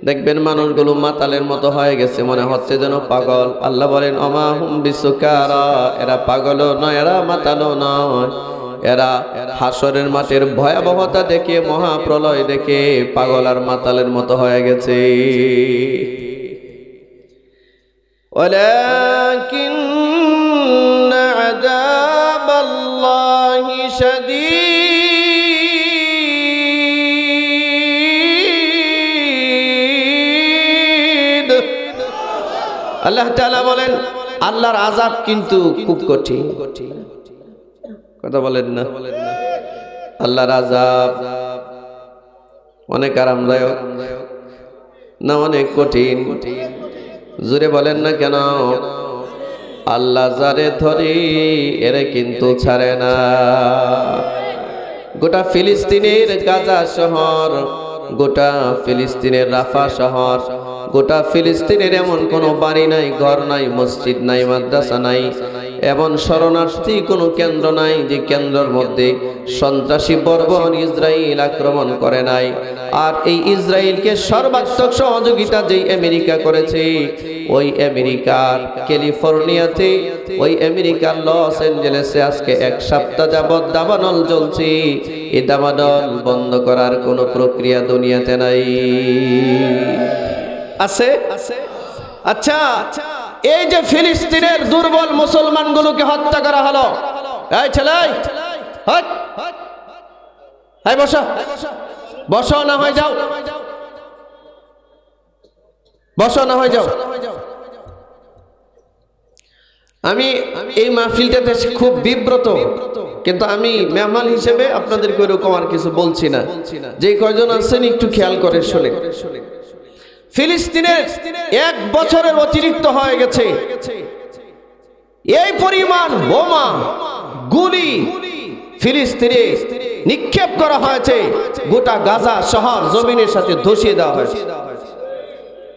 দেখবেন মানুষগুলো মাতালের মতো হয়ে গেছে, মনে হচ্ছে যেন পাগল। আল্লাহ বলেন ওমা হুম বিসুকারা, এরা পাগলও নয়, এরা মাতালও নয়, এরা হাসরের মাঠের ভয়াবহতা দেখে, মহাপ্রলয় দেখে পাগল আর মাতালের মতো হয়ে গেছে। ওয়ালাকিন্না আযাবাল্লাহি শাদীদ। আল্লাহ তাআলা বলেন আল্লাহর আযাব কিন্তু খুব কঠিন। কথা বলেন না? আল্লাহর আযাব অনেক আরামদায়ক না অনেক কঠিন? জোরে বলেন না কেন? আল্লাহ যারে ধরে এরে কিন্তু ছাড়ে না। গোটা ফিলিস্তিনের গাজা শহর, গোটা ফিলিস্তিনের রাফা শহর, গোটা ফিলিস্তিনের এমন কোনো বাড়ি নাই, ঘর নাই, মসজিদ নাই, মাদ্রাসা নাই, এমন শরণার্থী কোনো কেন্দ্র নাই যে কেন্দ্রের মধ্যে সন্ত্রাসী বর্বর ইসরায়েল আক্রমণ করে নাই। আর এই ইসরায়েলকে সর্বাত্মক সহযোগিতা যেই আমেরিকা করেছে, ওই আমেরিকার ক্যালিফোর্নিয়াতে, ওই আমেরিকার লস অ্যাঞ্জেলেসে আজকে এক সপ্তাহ যাবৎ দাবানল চলছে। এই দাবানল বন্ধ করার কোনো প্রক্রিয়া দুনিয়াতে নাই। আছে? আচ্ছা, এই যে ফিলিস্তিনের দুর্বল মুসলমানগুলোকে হত্যা করা হলো, এই ছেলে বসো, বসো না হয়ে যাও, বসো না হয়ে যাও। আমি এই মাহফিলটাতে খুব বিব্রত, কিন্তু আমি মেহমান হিসেবে আপনাদেরকে ওরকম আর কিছু বলছি না। যে কয়জন আছেন একটু খেয়াল করে শোনে। ফিলিস্তিনের 1 বছরের অতিরিক্ত হয়ে গেছে এই পরিমাণ বোমা গুলি ফিলিস্তিনে নিক্ষেপ করা হয়েছে, গোটা গাজা শহর জমিনের সাথে ধসিয়ে দেওয়া হয়েছে।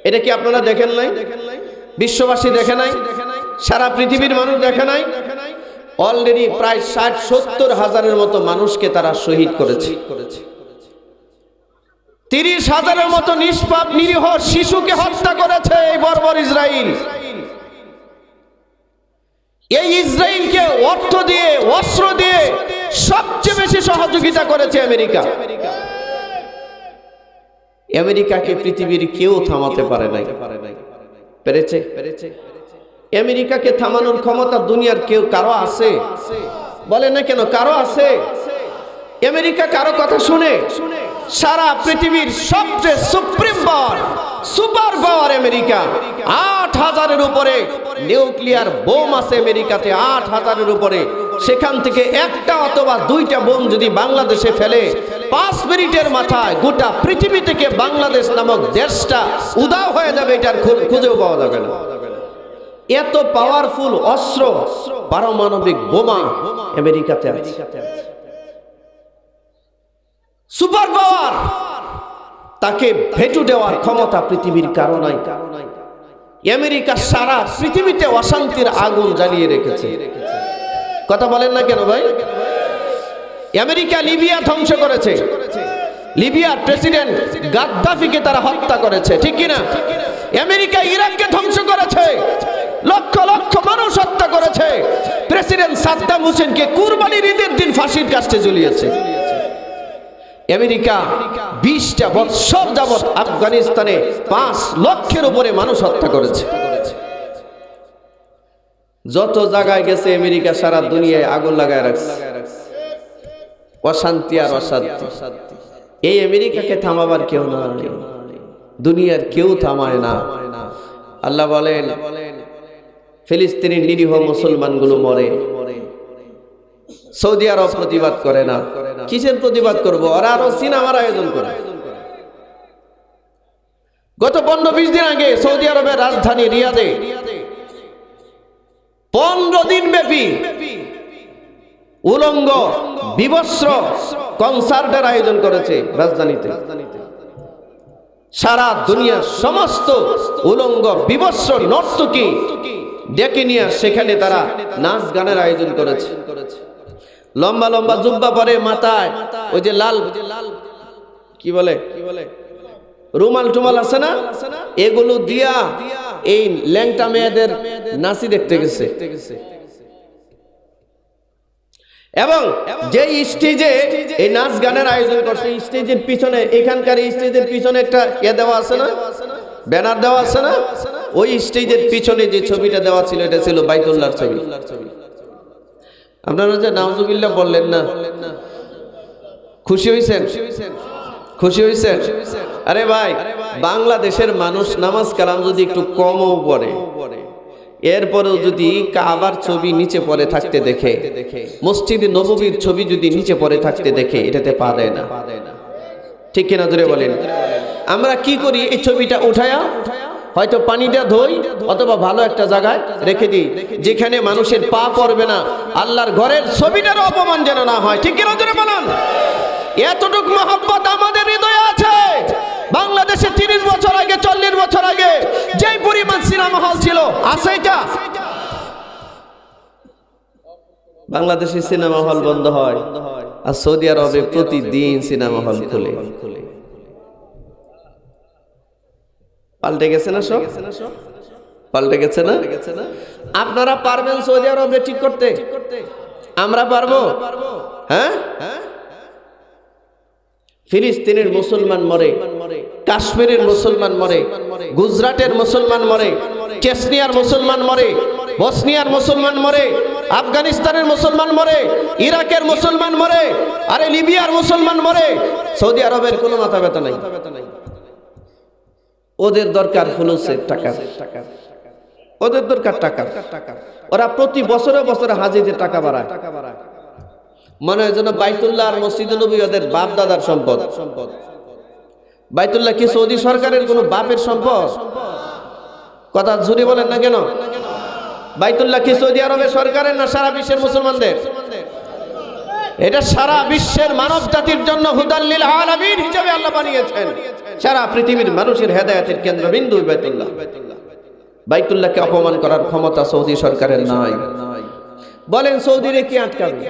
এটা কি আপনারা দেখেন নাই? বিশ্ববাসী দেখে নাই? সারা পৃথিবীর মানুষ দেখে নাই? অলরেডি প্রায় 60-70 হাজারের মতো মানুষকে তারা শহীদ করেছে। 30 হাজারের মতো নিষ্পাপ নিরীহ শিশুকে হত্যা করেছে এই বর্বর ইসরায়েল। এই ইসরায়েলকে অর্থ দিয়ে, অস্ত্র দিয়ে সবচেয়ে বেশি সহযোগিতা করেছে আমেরিকা। আমেরিকাকে পৃথিবীর কেউ থামাতে পারে নাই। পেরেছে? আমেরিকাকে থামানোর ক্ষমতা দুনিয়ার কেউ কারো আছে? বলে না কেন? কারো আছে? আমেরিকা কারো কথা শুনে? সারা পৃথিবীর সবচেয়ে supreme power, super power America. 8000-এর উপরে নিউক্লিয়ার বোম আছে আমেরিকাতে, 8000-এর উপরে। সেখান থেকে একটা অথবা 2টা বোম যদি বাংলাদেশে ফেলে, 5 মিনিটের মাথায় গোটা পৃথিবী থেকে বাংলাদেশ নামক দেশটা উধাও হয়ে যাবে, এটার খুঁজেও পাওয়া যাবে না। এত পাওয়ারফুল অস্ত্র, পারমাণবিক বোমা আমেরিকাতে আছে। সুপার পাওয়ার, তাকে ভেটু দেওয়ার ক্ষমতা পৃথিবীর কারো নাই। আমেরিকা সারা পৃথিবীতে অশান্তির আগুন জ্বালিয়ে রেখেছে। কথা বলেন না কেন ভাই? আমেরিকা লিবিয়া ধ্বংস করেছে, লিবিয়ার প্রেসিডেন্ট গাদ্দাফিকে তারা হত্যা করেছে, ঠিক কিনা? আমেরিকা ইরাককে ধ্বংস করেছে, লক্ষ লক্ষ মানুষ হত্যা করেছে। প্রেসিডেন্ট সাদ্দাম হোসেনকে কুরবানির ঈদের দিন ফাঁসির কাস্টে ঝুলিয়েছে। আমেরিকা 20টা বছর যাবৎ আফগানিস্তানে 5 লক্ষের উপরে মানুষ হত্যা করেছে। যত জায়গায় গেছে আমেরিকা সারা দুনিয়ায় আগুন লাগায় রাখছে। অশান্তি আর অশান্তি। এই আমেরিকাকে থামাবার কেউ না, দুনিয়ার কেউ থামায় না। আল্লাহ বলেন ফিলিস্তিনের নিরীহ মুসলমানগুলো মরে, সৌদি আরব প্রতিবাদ করে না। কিসের প্রতিবাদ করবো? ওরা আরো সিনেমার আয়োজন করে। গত 15-20 দিন আগে সৌদি আরবের রাজধানী রিয়াদে 15 দিন ব্যাপী উলঙ্গ বিবস্ত্র কনসার্টের আয়োজন করেছে রাজধানীতে। সারা দুনিয়ার সমস্ত উলঙ্গ বিবস্ত্র নর্তকী ডেকে নিয়ে সেখানে তারা নাচ গানের আয়োজন করেছে। লম্বা লম্বা জুব্বা পরে, মাথায় ওই যে লাল কি বলে রুমাল টুমাল আছে না, এগুলো দিয়া এই ল্যাংটা মেয়েদের নাচি দেখতে গেছে। এবং যে স্টেজে এই নাচ গানের আয়োজন করছে, স্টেজের পিছনে, এখানকার স্টেজের পিছনে একটা দেওয়া আছে না, ব্যানার দেওয়া আছে না, ওই স্টেজের পিছনে যে ছবিটা দেওয়া ছিল এটা ছিল বাইতুল্লাহর ছবি। আপনারা যে নাউজুবিল্লাহ বললেন না, খুশি হয়েছেন? খুশি হয়েছেন? আরে ভাই, বাংলাদেশের মানুষ নামাজ কালাম যদি একটু কমও পড়ে, এরপরেও যদি কাবার ছবি নিচে পড়ে থাকতে দেখে, মসজিদে নববীর ছবি যদি নিচে পড়ে থাকতে দেখে, এটাতে পা দেয় না। ঠিক কিনা জোরে বলেন? আমরা কি করি, এই ছবিটা উঠায়া হয়তো পানিটা ধুই অথবা ভালো একটা জায়গায় রেখে দিই, যেখানে মানুষের পা পড়বে না, আল্লাহর ঘরের ছবিটার অপমান যেন না হয়। ঠিক কিনা জোরে বলেন? এতটুকু মহব্বত আমাদের হৃদয়ে আছে। বাংলাদেশে 30 বছর আগে, 40 বছর আগে যেই পরিমাণ সিনেমা হল ছিল, আছে এটা? বাংলাদেশে সিনেমা হল বন্ধ হয়, আর সৌদি আরবে প্রতিদিন সিনেমা হল খুলে। পাল্টে গেছে না সব? পাল্টে গেছে না? আপনারা পারবেন সৌদি আরবে ঠিক করতে? আমরা পারবো? হ্যাঁ? ফিলিস্তিনের মুসলমান মরে, কাশ্মীরের মুসলমান মরে, গুজরাটের মুসলমান মরে, চেচনিয়ার মুসলমান মরে, বসনিয়ার মুসলমান মরে, আফগানিস্তানের মুসলমান মরে, ইরাকের মুসলমান মরে, আরে লিবিয়ার মুসলমান মরে। সৌদি আরবের কোনো মাথা ব্যথা নাই। ওদের দরকার ফুলুসের টাকা, ওদের দরকার টাকা। ওরা প্রতি বছরে বছরে হাজিদের টাকা বাড়ায়। মনে হয় যেন বাইতুল্লাহ আর মসজিদে নবী ওদের বাপ দাদার সম্পদ। বাইতুল্লাহ কি সৌদি সরকারের কোনো বাপের সম্পদ? কথা জুড়ে বলেন না কেন? বাইতুল্লাহ কি সৌদি আরবের সরকারের না সারা বিশ্বের মুসলমানদের? এটা সারা বিশ্বের মানব জাতির জন্য হুদাল লিল আলামিন হিসেবে আল্লাহ বানিয়েছেন। সারা পৃথিবীর মানুষের হেদায়েতের কেন্দ্রবিন্দু বাইতুল্লাহ। বাইতুল্লাহকে অপমান করার ক্ষমতা সৌদি সরকারের নাই। বলেন সৌদিরে কি আটকাবে?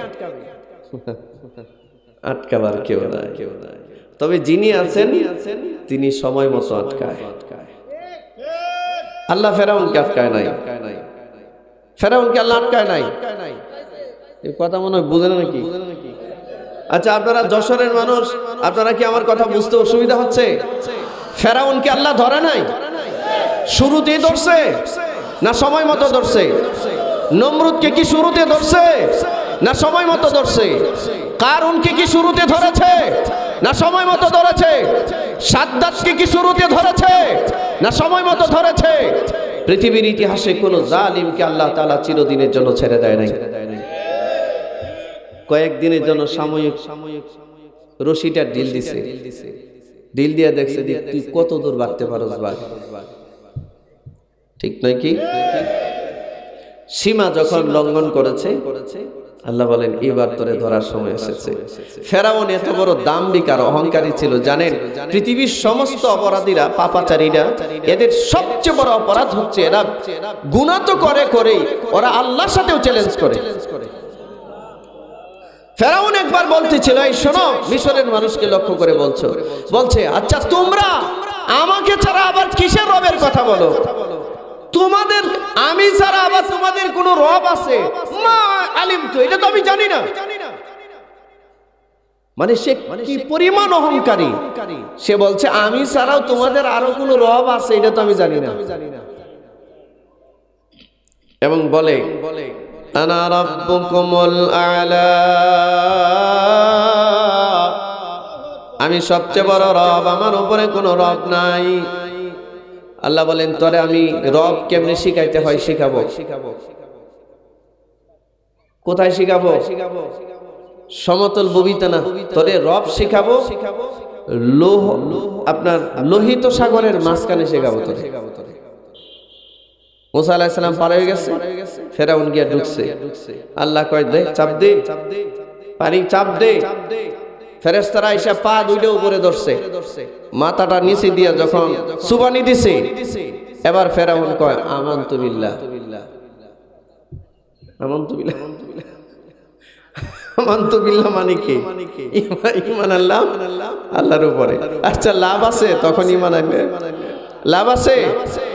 আটকাবার কেউ নাই। তবে যিনি আছেন তিনি সময় মতো আটকায়। আল্লাহ ফেরাউনকে আটকায় নাই। ফেরাউনকে আল্লাহ আটকায় নাই। এই কথা মনে হয় বুঝেন নাকি? আচ্ছা, আপনারা যশোরের মানুষ, আপনারা কি আমার কথা বুঝতে অসুবিধা হচ্ছে? ফেরাউনকে আল্লাহ ধরে নাই? শুরুতেই ধরছে না সময় মতো ধরছে? নমরুদকে কি শুরুতে ধরছে না সময় মতো ধরছে? কারুনকে কি শুরুতে ধরেছে না সময় মতো ধরেছে? সাদ্দাতকে কি শুরুতে ধরেছে না সময় মতো ধরেছে? পৃথিবীর ইতিহাসে কোন জালিমকে আল্লাহ তাআলা চিরদিনের জন্য ছেড়ে দেয় নাই। কয়েকদিনের জন্য সাময়িক রশিটা ঢিল দিছে, ঢিল দিয়ে দেখছে তুই কত দূর বাড়তে পারো ভাই। ঠিক নয় কি? সীমা যখন লঙ্ঘন করেছে আল্লাহ বলেন এবার তোরে ধরার সময় এসেছে। ফেরাউন এত বড় দাম্ভিক আর অহংকারী ছিল, জানেন? পৃথিবীর সমস্ত অপরাধীরা, পাপাচারীরা, এদের সবচেয়ে বড় অপরাধ হচ্ছে এরা গুনাহ তো করেই ওরা আল্লাহর সাথেও চ্যালেঞ্জ করে। ফেরাউন একবার বলতেছিল, এই শোনো, মিশরের মানুষকে লক্ষ্য করে বলছে আচ্ছা তোমরা আমাকে ছাড়া আবার কিসের রবের কথা বলো? তোমাদের আমি ছাড়া আবার তোমাদের কোন রব আছে? মা আলিম তো, এটা তো আমি জানি না। মানে সে কি পরিমাণ অহংকারী! সে বলছে আমি ছাড়াও তোমাদের আরো কোন রব আছে, এটা তো আমি জানি না। এবং বলে আনা রাব্বুকুমুল আ'লা, আমি সবচেয়ে বড় রব, আমার উপরে কোনো রব নাই। আল্লাহ বলেন তোরে আমি রব কেমনে শিখাইতে হয় শিখাবো। কোথায় শিখাবো? সমতল ভূমিতে না, তোরে রব শিখাবো আপনার লোহিত সাগরের মাঝখানে শিখাবো তোরে। মুসা আলাইহিস সালাম পার হয়ে গেছে, ফেরাউন গিয়া ঢুকছে। আল্লাহ কয় দে, চাপ দে, পানি চাপ দে। ফেরেশতারা আইসা পা দুইটা উপরে ধরছে, মাথাটা নিচে দিয়া যখন সুবানি দিছে, এবার ফেরাউন কয় আমানতু বিল্লাহ, আমানতু বিল্লাহ। আমানতু বিল্লাহ মানে কি? ঈমান আনলাম আল্লাহর উপরে। আচ্ছা লাভ আছে তখন ঈমান আনলে? লাভ আছে?